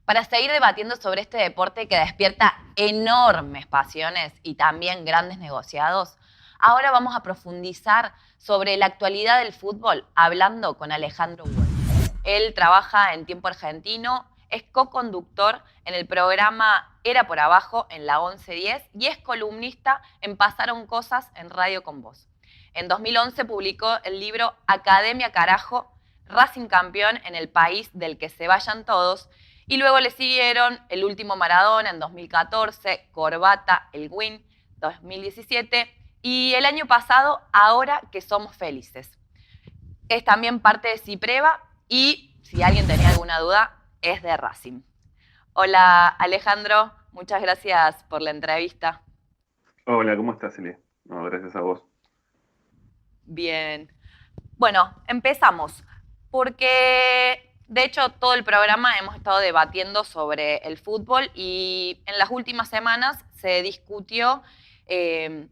Para seguir debatiendo sobre este deporte que despierta enormes pasiones y también grandes negociados, ahora vamos a profundizar sobre la actualidad del fútbol hablando con Alejandro Wolf. Él trabaja en Tiempo Argentino, es co-conductor en el programa Era por Abajo en la 1110 y es columnista en Pasaron Cosas en Radio con Voz. En 2011 publicó el libro Academia Carajo, Racing campeón en el país del que se vayan todos, y luego le siguieron El último Maradona en 2014, Corbata, El Win 2017 y el año pasado Ahora que somos felices. Es también parte de Cipreva y, si alguien tenía alguna duda, es de Racing. Hola Alejandro, muchas gracias por la entrevista. Hola, ¿cómo estás, Ele? No, gracias a vos. Bien. Bueno, empezamos, porque de hecho todo el programa hemos estado debatiendo sobre el fútbol y en las últimas semanas se discutió en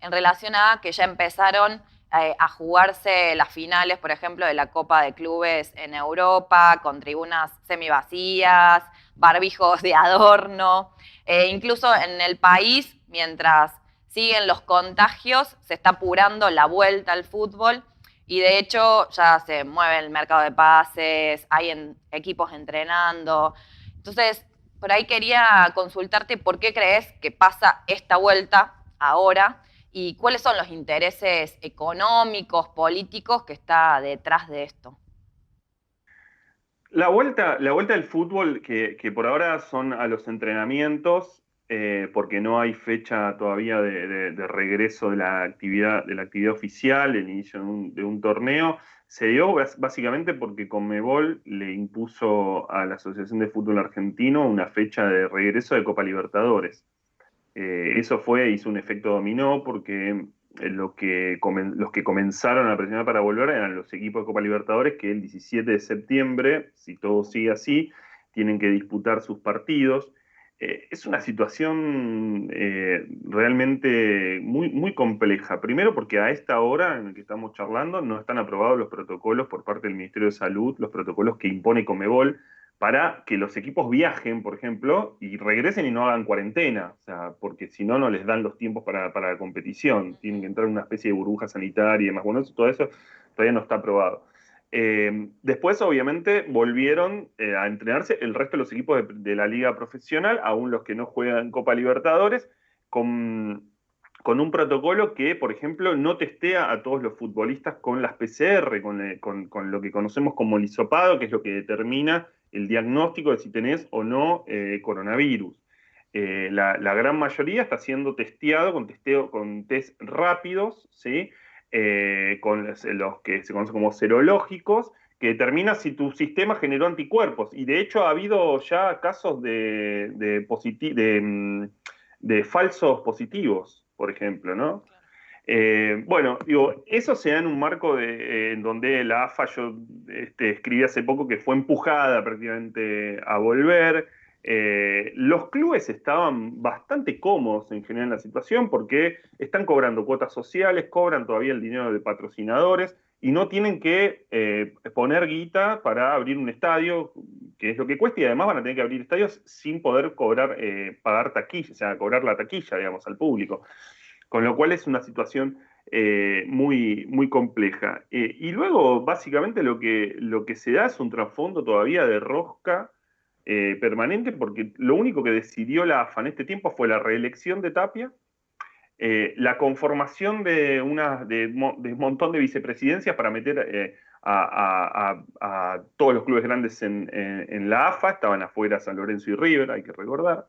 relación a que ya empezaron a jugarse las finales, por ejemplo, de la Copa de Clubes en Europa, con tribunas semivacías, barbijos de adorno, incluso en el país, mientras siguen los contagios, se está apurando la vuelta al fútbol y de hecho ya se mueve el mercado de pases, hay equipos entrenando. Entonces, por ahí quería consultarte por qué crees que pasa esta vuelta ahora y cuáles son los intereses económicos, políticos que está detrás de esto. La vuelta del fútbol, que por ahora son a los entrenamientos, porque no hay fecha todavía de regreso de la actividad oficial, el inicio de un torneo, se dio básicamente porque Conmebol le impuso a la Asociación de Fútbol Argentino una fecha de regreso de Copa Libertadores. Eso hizo un efecto dominó porque los que comenzaron a presionar para volver eran los equipos de Copa Libertadores que el 17 de septiembre, si todo sigue así, tienen que disputar sus partidos. Es una situación realmente muy, muy compleja. Primero porque a esta hora en la que estamos charlando no están aprobados los protocolos por parte del Ministerio de Salud, los protocolos que impone Conmebol para que los equipos viajen, por ejemplo, y regresen y no hagan cuarentena, o sea, porque si no, no les dan los tiempos para la competición, tienen que entrar en una especie de burbuja sanitaria y demás. Bueno, todo eso todavía no está aprobado. Después, obviamente, volvieron a entrenarse el resto de los equipos de la liga profesional, aún los que no juegan Copa Libertadores, con un protocolo que, por ejemplo, no testea a todos los futbolistas con las PCR, con lo que conocemos como el hisopado, que es lo que determina el diagnóstico de si tenés o no coronavirus. La gran mayoría está siendo testeado con test rápidos, ¿sí? Con los que se conocen como serológicos, que determina si tu sistema generó anticuerpos. Y de hecho ha habido ya casos de falsos positivos, por ejemplo, ¿no? Bueno, digo, eso se da en un marco en donde la AFA, yo escribí hace poco que fue empujada prácticamente a volver. Los clubes estaban bastante cómodos en general en la situación porque están cobrando cuotas sociales, cobran todavía el dinero de patrocinadores y no tienen que poner guita para abrir un estadio, que es lo que cuesta, y además van a tener que abrir estadios sin poder pagar taquilla, o sea, cobrar la taquilla, digamos, al público. Con lo cual es una situación muy, muy compleja. Y luego, básicamente, lo que se da es un trasfondo todavía de rosca permanente, porque lo único que decidió la AFA en este tiempo fue la reelección de Tapia, la conformación de un montón de vicepresidencias para meter a todos los clubes grandes en la AFA, estaban afuera San Lorenzo y River, hay que recordar.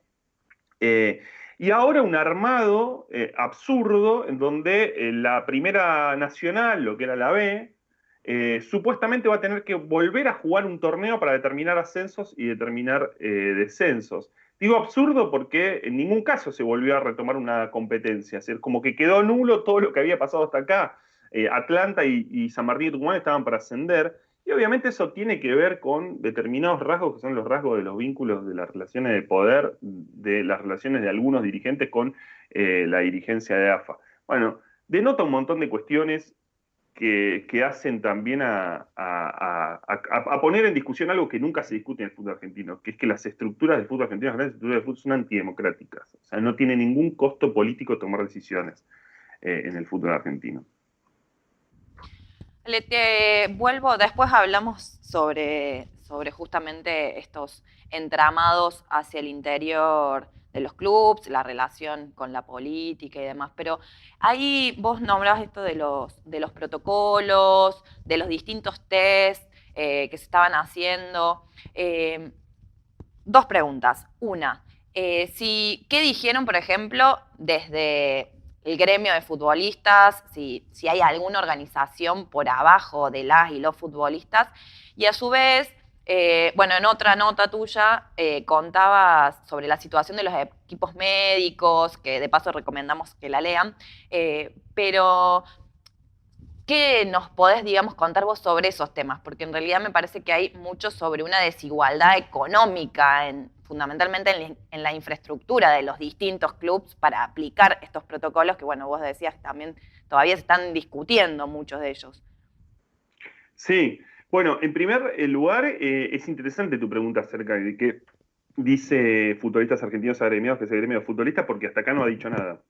Eh, y ahora un armado absurdo en donde la primera nacional, lo que era la B, supuestamente va a tener que volver a jugar un torneo para determinar ascensos y determinar descensos. Digo absurdo porque en ningún caso se volvió a retomar una competencia, es decir, como que quedó nulo todo lo que había pasado hasta acá. Atlanta y San Martín de Tucumán estaban para ascender, y obviamente eso tiene que ver con determinados rasgos que son los rasgos de los vínculos de las relaciones de poder, de las relaciones de algunos dirigentes con la dirigencia de AFA. Bueno, denota un montón de cuestiones que hacen también a poner en discusión algo que nunca se discute en el fútbol argentino, que es que las estructuras del fútbol argentino, las grandes estructuras del fútbol son antidemocráticas. O sea, no tiene ningún costo político tomar decisiones en el fútbol argentino. Le te vuelvo, después hablamos sobre justamente estos entramados hacia el interior de los clubes, la relación con la política y demás, pero ahí vos nombrás esto de los protocolos, de los distintos test que se estaban haciendo. Dos preguntas. Una, ¿qué dijeron, por ejemplo, desde el gremio de futbolistas, si hay alguna organización por abajo de las y los futbolistas? Y a su vez, bueno, en otra nota tuya contabas sobre la situación de los equipos médicos, que de paso recomendamos que la lean, pero ¿qué nos podés, digamos, contar vos sobre esos temas? Porque en realidad me parece que hay mucho sobre una desigualdad económica, fundamentalmente en la infraestructura de los distintos clubes para aplicar estos protocolos que, bueno, vos decías que también todavía se están discutiendo muchos de ellos. Sí, bueno, en primer lugar, es interesante tu pregunta acerca de qué dice futbolistas argentinos agremiados, que es el gremio de futbolistas, porque hasta acá no ha dicho nada.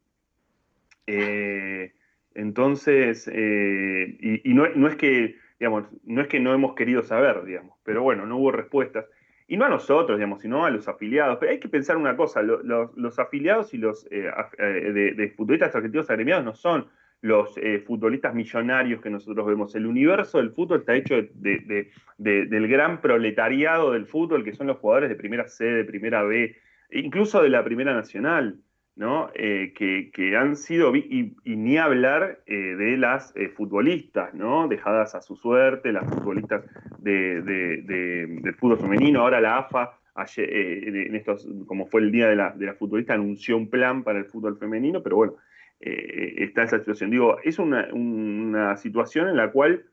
Entonces, y no es que, digamos, no es que no hemos querido saber, digamos, pero bueno, no hubo respuestas. Y no a nosotros, digamos, sino a los afiliados. Pero hay que pensar una cosa, los afiliados y los de futbolistas argentinos agremiados no son los futbolistas millonarios que nosotros vemos. El universo del fútbol está hecho del gran proletariado del fútbol, que son los jugadores de primera C, de primera B, incluso de la primera nacional. ¿No? Que han sido, y ni hablar de las futbolistas, ¿no? Dejadas a su suerte, las futbolistas del fútbol femenino. Ahora la AFA, ayer, en estos, como fue el día de la futbolista, anunció un plan para el fútbol femenino, pero bueno, está esa situación. Digo, es una situación en la cual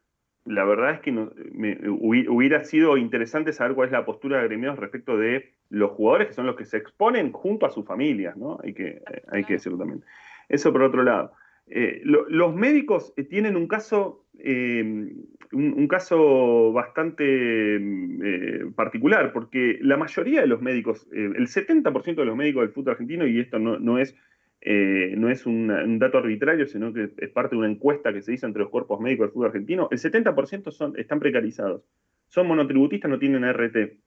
la verdad es que hubiera sido interesante saber cuál es la postura de gremiados respecto de los jugadores, que son los que se exponen junto a sus familias, ¿no? Hay que decirlo también. Eso por otro lado. Los médicos tienen un caso bastante particular, porque la mayoría de los médicos, el 70% de los médicos del fútbol argentino, y esto no es un dato arbitrario, sino que es parte de una encuesta que se hizo entre los cuerpos médicos del fútbol argentino, el 70% están precarizados. Son monotributistas, no tienen RT.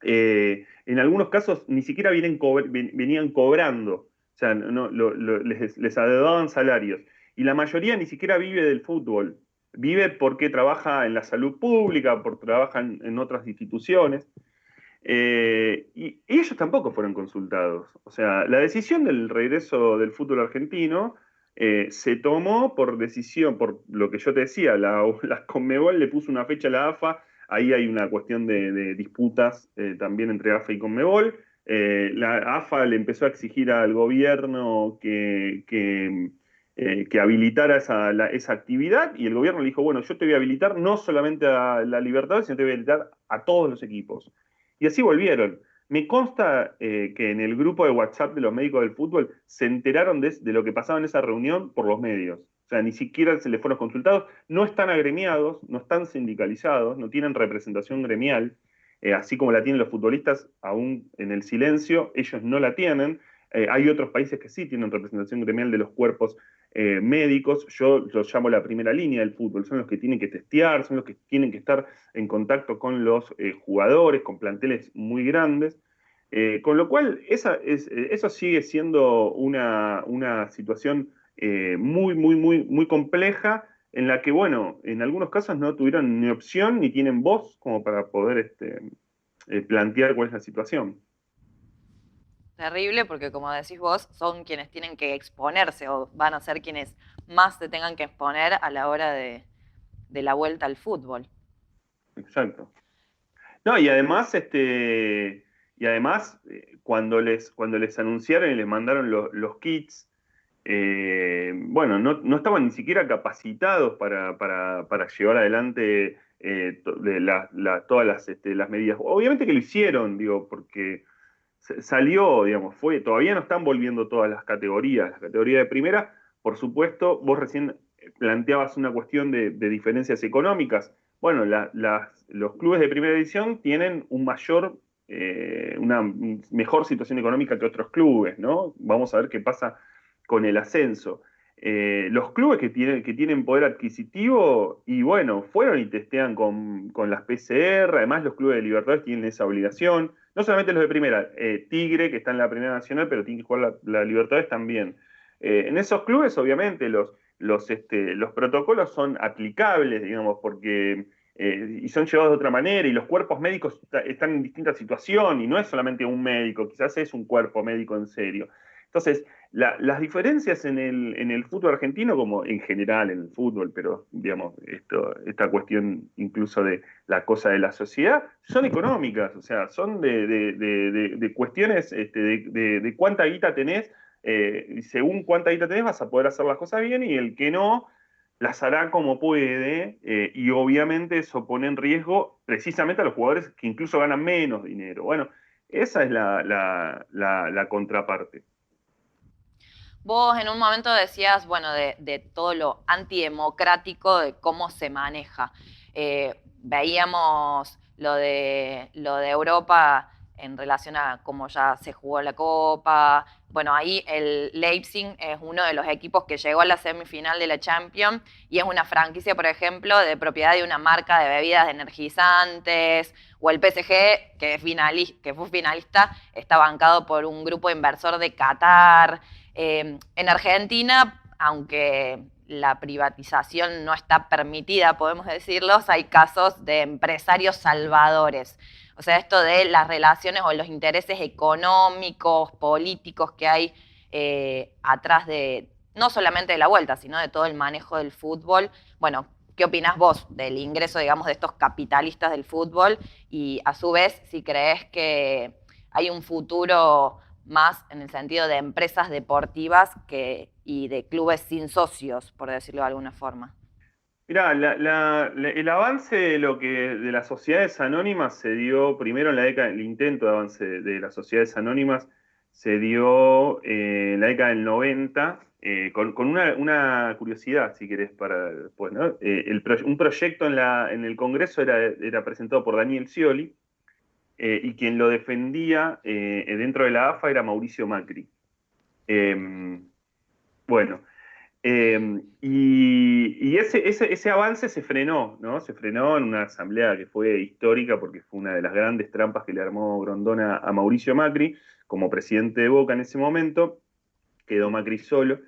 En algunos casos ni siquiera venían cobrando, o sea, les adeudaban salarios. Y la mayoría ni siquiera vive del fútbol, vive porque trabaja en la salud pública, porque trabaja en otras instituciones. Y ellos tampoco fueron consultados. O sea, la decisión del regreso del fútbol argentino se tomó por decisión, por lo que yo te decía, la Conmebol le puso una fecha a la AFA, ahí hay una cuestión de disputas también entre AFA y Conmebol. La AFA le empezó a exigir al gobierno que habilitara esa actividad, y el gobierno le dijo, bueno, yo te voy a habilitar no solamente a la Libertadores, sino te voy a habilitar a todos los equipos. Y así volvieron. Me consta que en el grupo de WhatsApp de los médicos del fútbol se enteraron de lo que pasaba en esa reunión por los medios. O sea, ni siquiera se les fueron consultados. No están agremiados, no están sindicalizados, no tienen representación gremial, así como la tienen los futbolistas, aún en el silencio, ellos no la tienen. Hay otros países que sí tienen representación gremial de los cuerpos médicos. Yo los llamo la primera línea del fútbol, son los que tienen que testear, son los que tienen que estar en contacto con los jugadores, con planteles muy grandes, con lo cual eso sigue siendo una situación muy compleja, en la que, bueno, en algunos casos no tuvieron ni opción ni tienen voz como para poder plantear cuál es la situación. Terrible porque, como decís vos, son quienes tienen que exponerse o van a ser quienes más se tengan que exponer a la hora de la vuelta al fútbol. Exacto. No, y además, cuando les anunciaron y les mandaron los kits, bueno, no estaban ni siquiera capacitados para llevar adelante todas las medidas. Obviamente que lo hicieron, digo, porque salió, digamos, todavía no están volviendo todas las categorías. La categoría de primera, por supuesto, vos recién planteabas una cuestión de diferencias económicas. Bueno, los clubes de primera división tienen una mejor situación económica que otros clubes, ¿no? Vamos a ver qué pasa con el ascenso. Los clubes que tienen poder adquisitivo, y bueno, fueron y testean con las PCR, además los clubes de Libertadores tienen esa obligación, no solamente los de primera, Tigre, que está en la primera nacional, pero tiene que jugar la Libertadores también. En esos clubes, obviamente, los protocolos son aplicables, digamos, porque y son llevados de otra manera, y los cuerpos médicos están en distinta situación, y no es solamente un médico, quizás es un cuerpo médico en serio. Entonces, las diferencias en el fútbol argentino, como en general en el fútbol, pero digamos, esta cuestión incluso de la cosa de la sociedad, son económicas, o sea, son de cuestiones de cuánta guita tenés, y según cuánta guita tenés vas a poder hacer las cosas bien, y el que no las hará como puede, y obviamente eso pone en riesgo precisamente a los jugadores que incluso ganan menos dinero. Bueno, esa es la contraparte. Vos en un momento decías, bueno, de todo lo antidemocrático, de cómo se maneja. Veíamos lo de Europa en relación a cómo ya se jugó la Copa. Bueno, ahí el Leipzig es uno de los equipos que llegó a la semifinal de la Champions y es una franquicia, por ejemplo, de propiedad de una marca de bebidas energizantes, o el PSG, que fue finalista, está bancado por un grupo inversor de Qatar. En Argentina, aunque la privatización no está permitida, podemos decirlo, hay casos de empresarios salvadores. O sea, esto de las relaciones o los intereses económicos, políticos que hay atrás de, no solamente de la vuelta, sino de todo el manejo del fútbol. Bueno, ¿qué opinás vos del ingreso, digamos, de estos capitalistas del fútbol? Y a su vez, si crees que hay un futuro más en el sentido de empresas deportivas y de clubes sin socios, por decirlo de alguna forma. Mirá, el avance de las sociedades anónimas se dio primero en la década, el intento de avance de las sociedades anónimas se dio en la década del 90, con una curiosidad, si querés, para después, ¿no? Un proyecto en el Congreso era presentado por Daniel Scioli, y quien lo defendía dentro de la AFA era Mauricio Macri. Bueno. Y ese avance se frenó, ¿no? Se frenó en una asamblea que fue histórica porque fue una de las grandes trampas que le armó Grondona a Mauricio Macri como presidente de Boca en ese momento. Quedó Macri solo.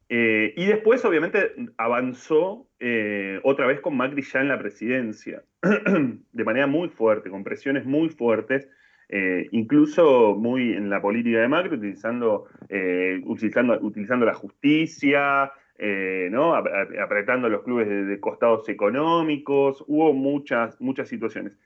Y después, obviamente, avanzó otra vez con Macri ya en la presidencia, de manera muy fuerte, con presiones muy fuertes, incluso muy en la política de Macri, utilizando la justicia, ¿no? Apretando los clubes de costados económicos, hubo muchas situaciones.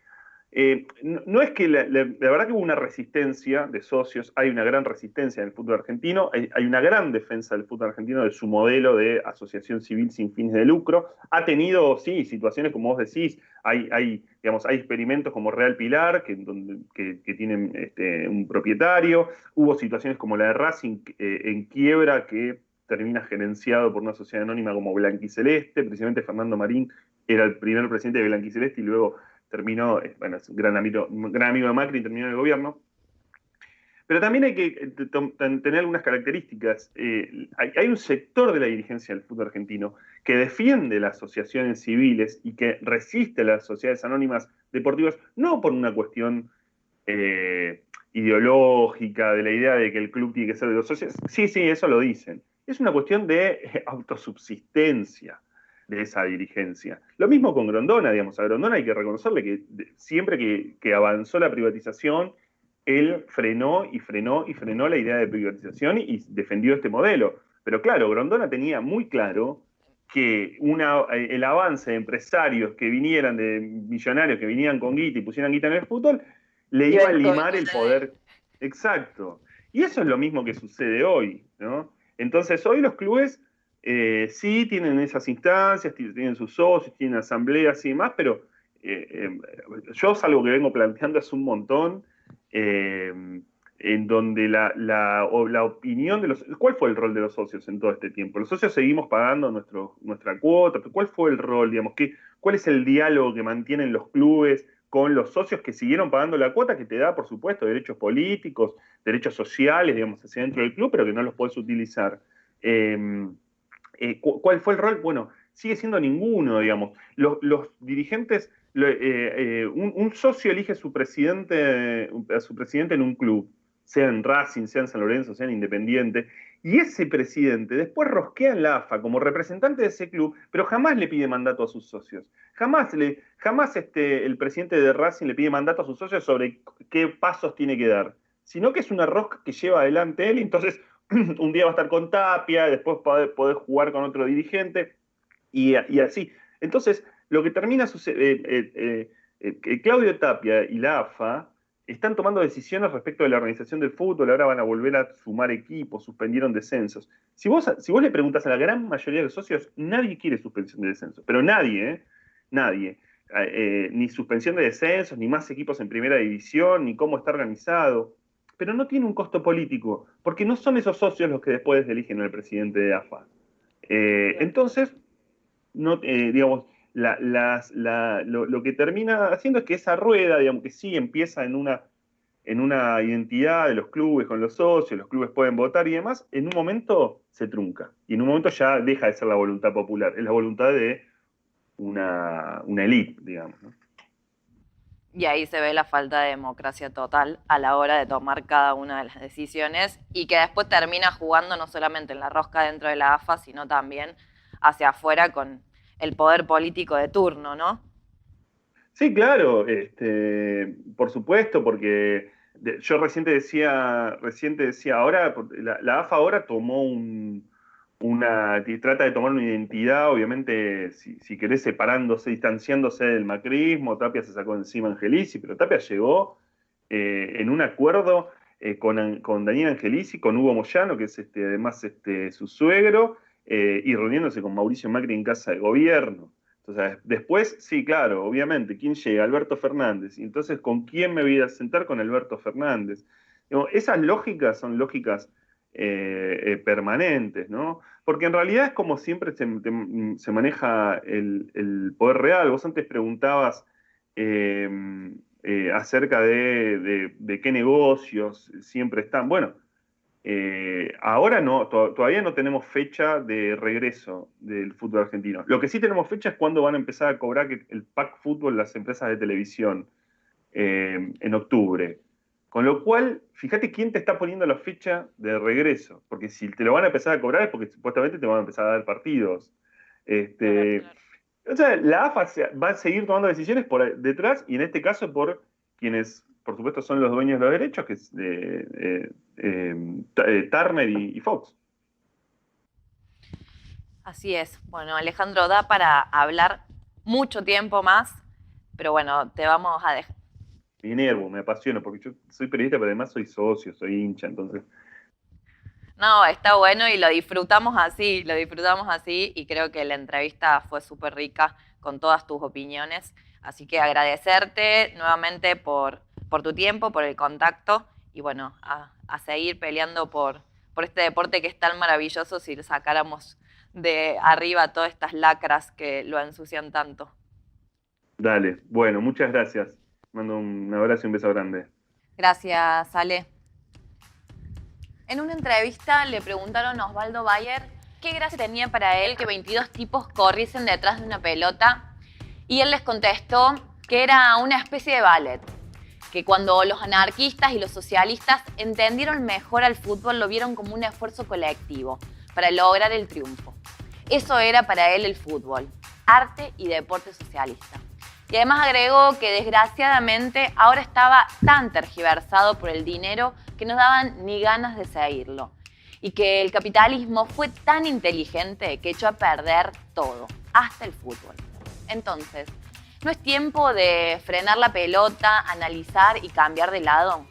No es que la verdad que hubo una resistencia de socios, hay una gran resistencia en el fútbol argentino, hay una gran defensa del fútbol argentino de su modelo de asociación civil sin fines de lucro. Ha tenido, sí, situaciones como vos decís, digamos, hay experimentos como Real Pilar, que tienen un propietario, hubo situaciones como la de Racing en quiebra, que termina gerenciado por una sociedad anónima como Blanquiceleste. Precisamente Fernando Marín era el primer presidente de Blanquiceleste y luego terminó, bueno, es un gran amigo de Macri y terminó en el gobierno. Pero también hay que tener algunas características. Hay un sector de la dirigencia del fútbol argentino que defiende las asociaciones civiles y que resiste a las sociedades anónimas deportivas, no por una cuestión ideológica, de la idea de que el club tiene que ser de los socios. Sí, sí, eso lo dicen. Es una cuestión de autosubsistencia de esa dirigencia. Lo mismo con Grondona, digamos. A Grondona hay que reconocerle que siempre que avanzó la privatización, él frenó y frenó y frenó la idea de privatización y defendió este modelo. Pero claro, Grondona tenía muy claro que el avance de empresarios que vinieran, de millonarios que vinieran con guita y pusieran guita en el fútbol, le iba a limar el poder. Exacto. Y eso es lo mismo que sucede hoy, ¿no? Entonces, hoy los clubes sí tienen esas instancias, tienen sus socios, tienen asambleas y demás, pero yo es algo que vengo planteando hace un montón. en donde la opinión de los... ¿Cuál fue el rol de los socios en todo este tiempo? Los socios seguimos pagando nuestra cuota. ¿Cuál fue el rol, digamos? ¿Cuál es el diálogo que mantienen los clubes con los socios que siguieron pagando la cuota, que te da, por supuesto, derechos políticos, derechos sociales, digamos, hacia dentro del club, pero que no los puedes utilizar? ¿Cuál fue el rol? Bueno, sigue siendo ninguno, digamos. Los dirigentes, un socio elige a su presidente en un club, sea en Racing, sea en San Lorenzo, sea en Independiente, y ese presidente después rosquea en la AFA como representante de ese club, pero jamás le pide mandato a sus socios. Jamás el presidente de Racing le pide mandato a sus socios sobre qué pasos tiene que dar, sino que es una rosca que lleva adelante él, y entonces un día va a estar con Tapia, después poder jugar con otro dirigente, y así. Entonces, lo que termina sucediendo, Claudio Tapia y la AFA están tomando decisiones respecto de la organización del fútbol, ahora van a volver a sumar equipos, suspendieron descensos. Si vos le preguntás a la gran mayoría de los socios, nadie quiere suspensión de descensos, pero nadie, nadie. Ni suspensión de descensos, ni más equipos en primera división, ni cómo está organizado. Pero no tiene un costo político, porque no son esos socios los que después eligen al presidente de AFA. Entonces, no, digamos, lo que termina haciendo es que esa rueda, digamos, que sí empieza en una identidad de los clubes con los socios, los clubes pueden votar y demás, en un momento se trunca. Y en un momento ya deja de ser la voluntad popular, es la voluntad de una élite, digamos, ¿no? Y ahí se ve la falta de democracia total a la hora de tomar cada una de las decisiones y que después termina jugando no solamente en la rosca dentro de la AFA, sino también hacia afuera con el poder político de turno, ¿no? Sí, claro, por supuesto, porque yo recién te decía, ahora, la AFA ahora tomó trata de tomar una identidad, obviamente, si querés, separándose, distanciándose del macrismo. Tapia se sacó encima a Angelici, pero Tapia llegó en un acuerdo con Daniel Angelici, con Hugo Moyano, que es además su suegro, y reuniéndose con Mauricio Macri en Casa de Gobierno. Entonces, después, sí, claro, obviamente, ¿quién llega? Alberto Fernández. Y entonces, ¿con quién me voy a sentar? Con Alberto Fernández. Esas lógicas son lógicas permanentes, ¿no? Porque en realidad es como siempre se maneja el poder real. Vos antes preguntabas acerca de qué negocios siempre están. Bueno, ahora no, todavía no tenemos fecha de regreso del fútbol argentino. Lo que sí tenemos fecha es cuándo van a empezar a cobrar el pack fútbol las empresas de televisión en octubre. Con lo cual, fíjate quién te está poniendo la fecha de regreso, porque si te lo van a empezar a cobrar es porque supuestamente te van a empezar a dar partidos. Claro. O sea, la AFA va a seguir tomando decisiones por detrás, y en este caso por quienes, por supuesto, son los dueños de los derechos, que es Turner y Fox. Así es. Bueno, Alejandro, da para hablar mucho tiempo más, pero bueno, te vamos a dejar. Me enervo, me apasiono, porque yo soy periodista, pero además soy socio, soy hincha, entonces... No, está bueno y lo disfrutamos así y creo que la entrevista fue súper rica con todas tus opiniones. Así que agradecerte nuevamente por tu tiempo, por el contacto y bueno, a seguir peleando por este deporte que es tan maravilloso si le sacáramos de arriba todas estas lacras que lo ensucian tanto. Dale, bueno, muchas gracias. Mando un abrazo y un beso grande. Gracias, Ale. En una entrevista le preguntaron a Osvaldo Bayer qué gracia tenía para él que 22 tipos corriesen detrás de una pelota y él les contestó que era una especie de ballet, que cuando los anarquistas y los socialistas entendieron mejor al fútbol lo vieron como un esfuerzo colectivo para lograr el triunfo. Eso era para él el fútbol, arte y deporte socialista. Y además agregó que desgraciadamente ahora estaba tan tergiversado por el dinero que no daban ni ganas de seguirlo. Y que el capitalismo fue tan inteligente que echó a perder todo, hasta el fútbol. Entonces, ¿no es tiempo de frenar la pelota, analizar y cambiar de lado?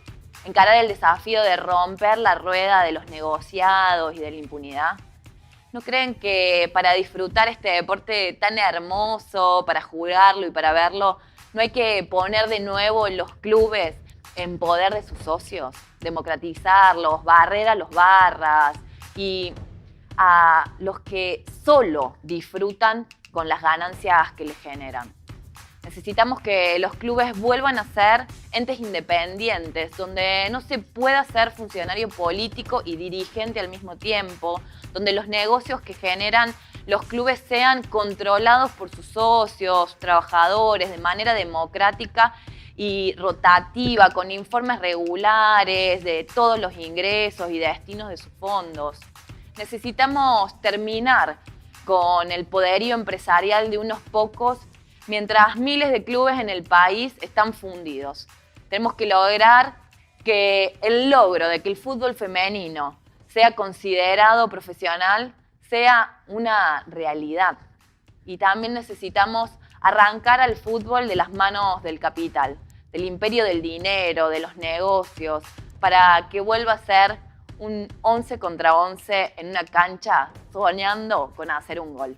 Encarar el desafío de romper la rueda de los negociados y de la impunidad. ¿No creen que para disfrutar este deporte tan hermoso, para jugarlo y para verlo, no hay que poner de nuevo en los clubes en poder de sus socios, democratizarlos, barrer a los barras y a los que solo disfrutan con las ganancias que les generan. Necesitamos que los clubes vuelvan a ser entes independientes, donde no se pueda ser funcionario político y dirigente al mismo tiempo, donde los negocios que generan los clubes sean controlados por sus socios, trabajadores, de manera democrática y rotativa, con informes regulares de todos los ingresos y destinos de sus fondos. Necesitamos terminar con el poderío empresarial de unos pocos mientras miles de clubes en el país están fundidos. Tenemos que lograr que el logro de que el fútbol femenino sea considerado profesional sea una realidad. Y también necesitamos arrancar al fútbol de las manos del capital, del imperio del dinero, de los negocios, para que vuelva a ser un 11 contra 11 en una cancha soñando con hacer un gol.